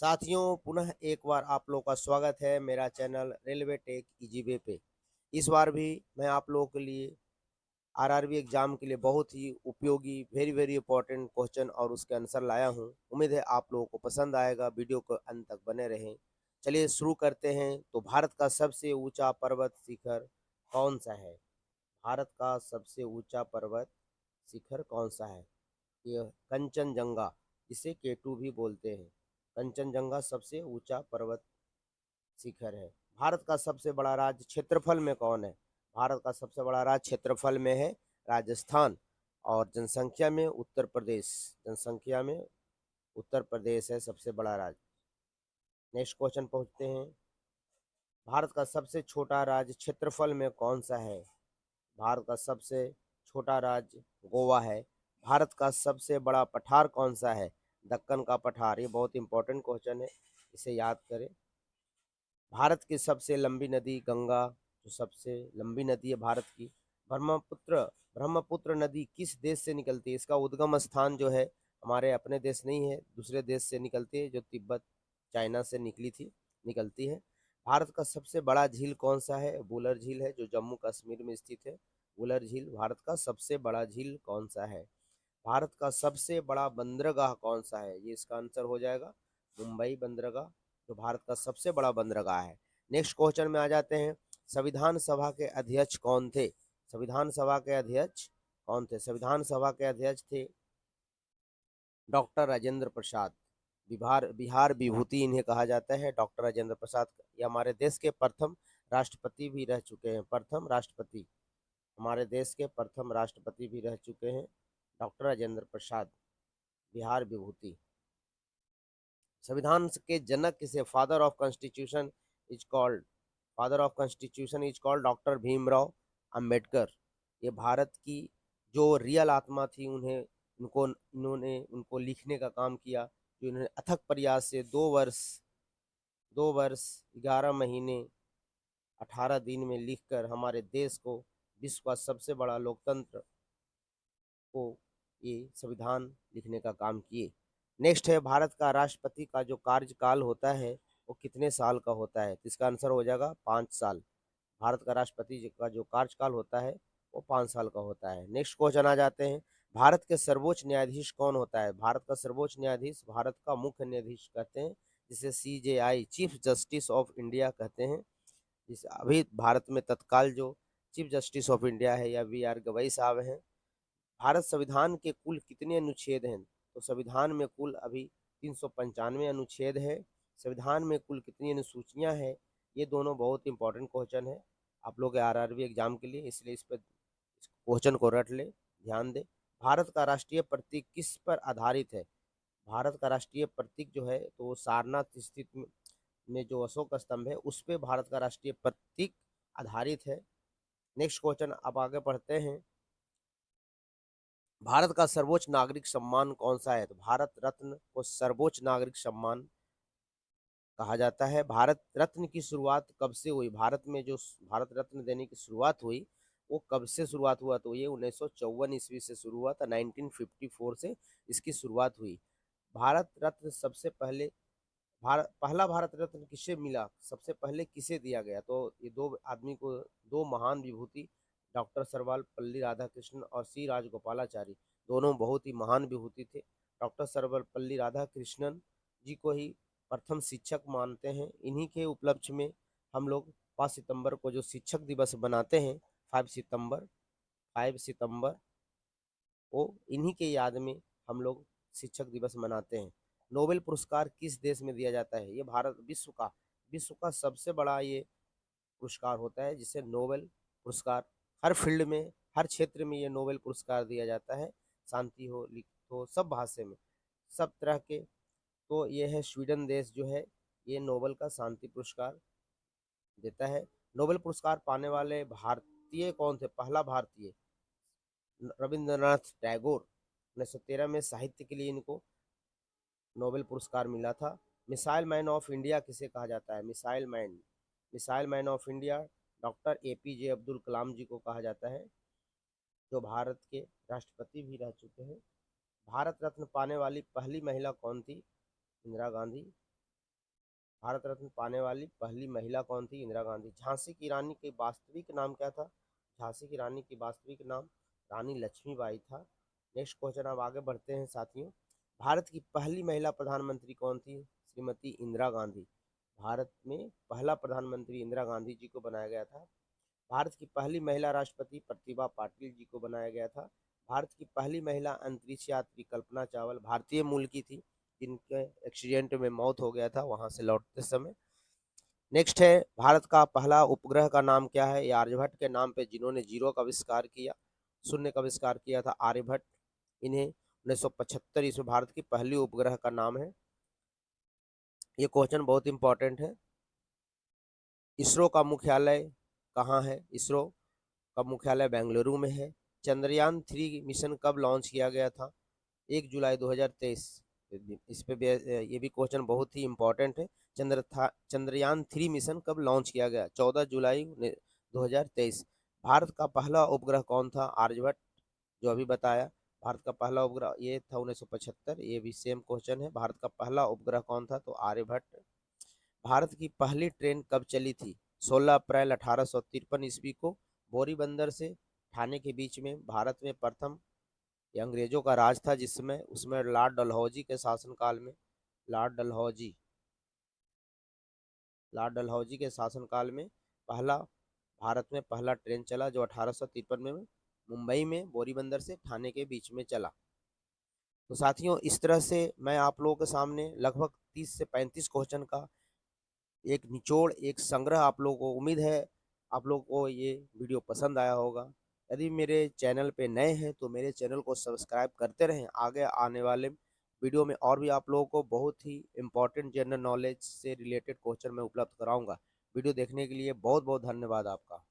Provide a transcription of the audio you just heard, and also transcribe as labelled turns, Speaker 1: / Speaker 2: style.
Speaker 1: साथियों, पुनः एक बार आप लोगों का स्वागत है मेरा channel railway take easy way पे। इस बार भी मैं आप लोगों के लिए आरआरबी एग्जाम के लिए बहुत ही उपयोगी वेरी वेरी इंपॉर्टेंट क्वेश्चन और उसके आंसर लाया हूं। उम्मीद है आप लोगों को पसंद आएगा, वीडियो को अंत तक बने रहें। चलिए शुरू करते हैं। तो भारत का सबसे ऊंचा पर्वत शिखर कौन सा है? भारत का सबसे ऊंचा पर्वत शिखर कौन सा है? ये कंचनजंगा, जिसे केटू भी बोलते हैं। कंचनजंगा सबसे ऊंचा पर्वत शिखर है। भारत का सबसे बड़ा राज्य क्षेत्रफल में कौन है? भारत का सबसे बड़ा राज्य क्षेत्रफल में है राजस्थान। और जनसंख्या में उत्तर प्रदेश। जनसंख्या में उत्तर प्रदेश है सबसे बड़ा राज्य। नेक्स्ट क्वेश्चन पहुंचते हैं। भारत का सबसे छोटा राज्य क्षेत्रफल में कौन सा है? भारत का सबसे छोटा राज्य गोवा है। भारत का सबसे बड़ा पठार कौन सा है? दक्कन का पठार। ये बहुत इंपॉर्टेंट क्वेश्चन है, इसे याद करें। भारत की सबसे लंबी नदी गंगा, जो सबसे लंबी नदी है भारत की। ब्रह्मपुत्र ब्रह्मपुत्र नदी किस देश से निकलती है? इसका उद्गम स्थान जो है हमारे अपने देश नहीं है, दूसरे देश से निकलती है, जो तिब्बत चाइना से निकलती है। भारत का सबसे बड़ा झील कौन सा है? वुलर झील है, जो जम्मू कश्मीर में स्थित है। वुलर झील भारत का सबसे बड़ा झील कौन सा है? भारत का सबसे बड़ा बंदरगाह कौन सा है? ये इसका आंसर हो जाएगा मुंबई बंदरगाह, जो भारत का सबसे बड़ा बंदरगाह है। नेक्स्ट क्वेश्चन में आ जाते हैं। संविधान सभा के अध्यक्ष कौन थे? संविधान सभा के अध्यक्ष कौन थे? संविधान सभा के अध्यक्ष थे डॉक्टर राजेंद्र प्रसाद। बिहार बिहार विभूति इन्हें कहा जाता है, डॉक्टर राजेंद्र प्रसाद। ये हमारे देश के प्रथम राष्ट्रपति भी रह चुके हैं। प्रथम राष्ट्रपति, हमारे देश के प्रथम राष्ट्रपति भी रह चुके हैं डॉक्टर राजेंद्र प्रसाद, बिहार विभूति। संविधान के जनक किसे? Father of constitution is called doctor Bhimrao Ambedkar. ये भारत की जो रियल आत्मा थी, उनको लिखने का काम किया। जो इन्होंने अथक प्रयास से 2 वर्ष 11 महीने 18 दिन में लिखकर हमारे देश को विश्व का सबसे बड़ा लोकतंत्र को ये संविधान लिखने का काम किए। नेक्स्ट है, भारत का राष्ट्रपति का जो कार्यकाल होता है वो कितने साल का होता है? तो इसका आंसर हो जाएगा 5 साल। भारत का राष्ट्रपति का जो कार्यकाल होता है वो 5 साल का होता है। नेक्स्ट क्वेश्चन आ जाते हैं। भारत के सर्वोच्च न्यायाधीश कौन होता है? भारत का सर्वोच्च न्यायाधीश भारत का मुख्य न्यायाधीश कहते हैं, जिसे CJI chief justice of India कहते हैं। जिस अभी भारत में तत्काल जो चीफ जस्टिस ऑफ इंडिया है या VR गवई साहब हैं। भारत संविधान के कुल कितने अनुच्छेद हैं? तो संविधान में कुल अभी 395 अनुच्छेद है। संविधान में कुल कितनी अनुसूचियां हैं? ये दोनों बहुत इंपॉर्टेंट क्वेश्चन है आप लोग के आरआरबी एग्जाम के लिए, इसलिए इस पर क्वेश्चन को रट ले, ध्यान दे। भारत का राष्ट्रीय प्रतीक किस पर आधारित है? भारत का राष्ट्रीय प्रतीक जो है तो वो सारनाथ स्थित में जो अशोक स्तंभ है उस पे भारत का राष्ट्रीय प्रतीक आधारित है। नेक्स्ट क्वेश्चन अब आगे पढ़ते हैं। भारत का सर्वोच्च नागरिक सम्मान कौन सा है? तो भारत रत्न को सर्वोच्च नागरिक सम्मान कहा जाता है। भारत रत्न की शुरुआत कब से हुई? भारत में जो भारत रत्न देने की शुरुआत हुई वो कब से शुरुआत हुआ? तो ये 1954 ईस्वी से शुरू हुआ था। 1954 से इसकी शुरुआत हुई। भारत रत्न सबसे पहले पहला भारत रत्न किसे मिला? सबसे पहले किसे दिया गया? तो ये दो आदमी को, दो महान विभूति, डॉक्टर सर्वपल्ली राधाकृष्णन और सी राजगोपालाचारी, दोनों बहुत ही महान विभूति थे। डॉक्टर सर्वपल्ली राधाकृष्णन जी को ही प्रथम शिक्षक मानते हैं। इन्हीं के उपलक्ष्य में हम लोग 5 सितंबर को जो शिक्षक दिवस बनाते हैं, 5 सितंबर को इन्हीं के याद में हम लोग शिक्षक दिवस मनाते हैं। नोबेल पुरस्कार किस देश में दिया जाता है? ये भारत विश्व का सबसे बड़ा ये पुरस्कार होता है, जिसे नोबेल पुरस्कार, हर फील्ड में हर क्षेत्र में ये नोबेल पुरस्कार दिया जाता है। शांति हो, लिख हो, सब भाषा में, सब तरह के। तो ये है स्वीडन देश जो है ये नोबेल का शांति पुरस्कार देता है। नोबेल पुरस्कार पाने वाले भारतीय कौन थे? पहला भारतीय रविंद्रनाथ टैगोर। 1913 में साहित्य के लिए इनको नोबेल पुरस्कार मिला था। मिसाइल मैन ऑफ इंडिया किसे कहा जाता है? Missile man of India doctor APJ Abdul Kalam ji को कहा जाता है, जो भारत के राष्ट्रपति भी रह चुके हैं। भारत रत्न पाने वाली पहली महिला कौन थी? इंदिरा गांधी। भारत रत्न पाने वाली पहली महिला कौन थी? इंदिरा गांधी। झांसी की रानी के वास्तविक नाम क्या था? झांसी की रानी की वास्तविक नाम रानी लक्ष्मीबाई था। नेक्स्ट क्वेश्चन, अब आगे बढ़ते हैं साथियों। भारत की पहली महिला प्रधानमंत्री कौन थी? श्रीमती इंदिरा गांधी। भारत में पहला प्रधानमंत्री इंदिरा गांधी जी को बनाया गया था। भारत की पहली महिला राष्ट्रपति प्रतिभा पाटिल जी को बनाया गया था। भारत की पहली महिला अंतरिक्ष यात्री कल्पना चावला भारतीय मूल की थी, जिनके एक्सीडेंट में मौत हो गया था वहां से लौटते समय। नेक्स्ट है, भारत का पहला उपग्रह का नाम क्या है? ये आर्यभट्ट के नाम पे, जिन्होंने जीरो का आविष्कार किया, शून्य का आविष्कार किया था आर्यभट्ट। इन्हें 1975 ईस्वी भारत की पहली उपग्रह का नाम है। ये क्वेश्चन बहुत इंपॉर्टेंट है। इसरो का मुख्यालय कहाँ है? इसरो का मुख्यालय बेंगलुरु में है। चंद्रयान 3 मिशन कब लॉन्च किया गया था? 1 जुलाई 2023। इस पे ये भी क्वेश्चन बहुत ही इंपॉर्टेंट है। चंद्रयान 3 मिशन कब लॉन्च किया गया? 14 जुलाई 2023। भारत का पहला उपग्रह कौन था? आर्यभट्ट, जो अभी बताया। भारत का पहला उपग्रह ये था 1975। ये भी सेम क्वेश्चन है। भारत का पहला उपग्रह कौन था? तो आर्यभट्ट। भारत की पहली ट्रेन कब चली थी? 16 अप्रैल 1853 ईस्वी को बोरीबंदर से ठाणे के बीच में। भारत में प्रथम, ये अंग्रेजों का राज था जिसमें, उसमें लॉर्ड डलहौजी के शासनकाल में, लॉर्ड डलहौजी लॉर्ड डलहौजी के शासनकाल में पहला, भारत में पहला ट्रेन चला, जो 1853 में मुंबई में बोरीबंदर से ठाणे के बीच में चला। तो साथियों, इस तरह से मैं आप लोगों के सामने लगभग 30 से 35 क्वेश्चन का एक निचोड़, एक संग्रह आप लोगों को, उम्मीद है आप लोगों को ये वीडियो पसंद आया होगा। यदि मेरे चैनल पे नए हैं तो मेरे चैनल को सब्सक्राइब करते रहें। आगे आने वाले वीडियो में और भी आप लोगों को बहुत ही इंपॉर्टेंट जनरल नॉलेज से रिलेटेड क्वेश्चन मैं उपलब्ध कराऊंगा। वीडियो देखने के लिए बहुत बहुत धन्यवाद आपका।